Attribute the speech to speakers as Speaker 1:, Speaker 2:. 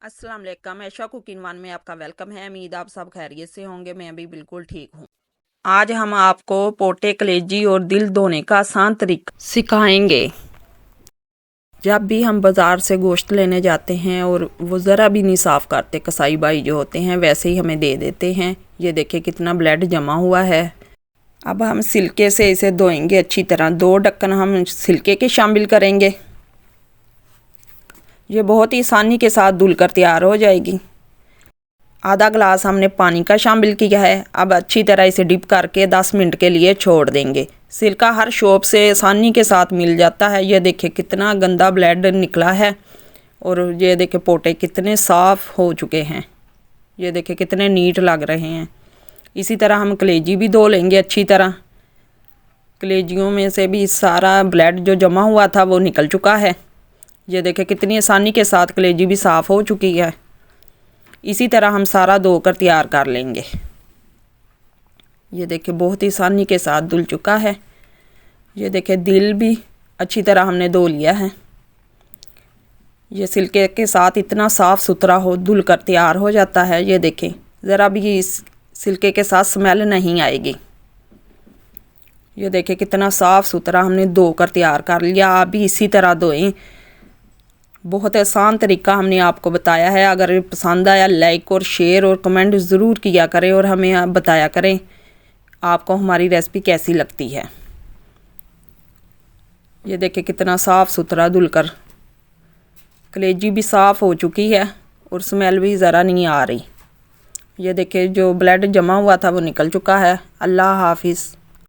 Speaker 1: अस्सलाम वालेकुम। ऐशा cooking one में आपका वेलकम है। उम्मीद आप सब खैरियत से होंगे। मैं भी बिल्कुल ठीक हूँ। आज हम आपको पोटे, कलेजी और दिल धोने का आसान तरीका सिखाएंगे। जब भी हम बाज़ार से गोश्त लेने जाते हैं और वो ज़रा भी नहीं साफ़ करते, कसाई भाई जो होते हैं वैसे ही हमें दे देते हैं। ये देखिए कितना ब्लड जमा हुआ है। अब हम सिल्के से इसे धोएंगे अच्छी तरह। 2 ढक्कन हम सिल्के के शामिल करेंगे। ये बहुत ही आसानी के साथ धुल कर तैयार हो जाएगी। आधा गिलास हमने पानी का शामिल किया है। अब अच्छी तरह इसे डिप करके 10 मिनट के लिए छोड़ देंगे। सिरका हर शॉप से आसानी के साथ मिल जाता है। ये देखिए कितना गंदा ब्लड निकला है और ये देखिए पोटे कितने साफ़ हो चुके हैं। ये देखिए कितने नीट लग रहे हैं। इसी तरह हम कलेजी भी धो लेंगे अच्छी तरह। कलेजियों में से भी सारा ब्लड जो जमा हुआ था वो निकल चुका है। ये देखिए कितनी आसानी के साथ कलेजी भी साफ़ हो चुकी है। इसी तरह हम सारा धोकर तैयार कर लेंगे। ये देखिए बहुत ही आसानी के साथ धुल चुका है। ये देखिए दिल भी अच्छी तरह हमने धो लिया है। ये सिल्के के साथ इतना साफ़ सुथरा हो धुल कर तैयार हो जाता है। ये देखें ज़रा भी इस सिल्के के साथ स्मेल नहीं आएगी। ये देखिए कितना साफ़ सुथरा हमने धोकर तैयार कर लिया। आप भी इसी तरह धोएं। बहुत आसान तरीका हमने आपको बताया है। अगर पसंद आया लाइक और शेयर और कमेंट ज़रूर किया करें और हमें बताया करें आपको हमारी रेसिपी कैसी लगती है। ये देखिए कितना साफ़ सुथरा धुलकर कलेजी भी साफ़ हो चुकी है और स्मेल भी ज़रा नहीं आ रही। ये देखिए जो ब्लड जमा हुआ था वो निकल चुका है। अल्लाह हाफिज़।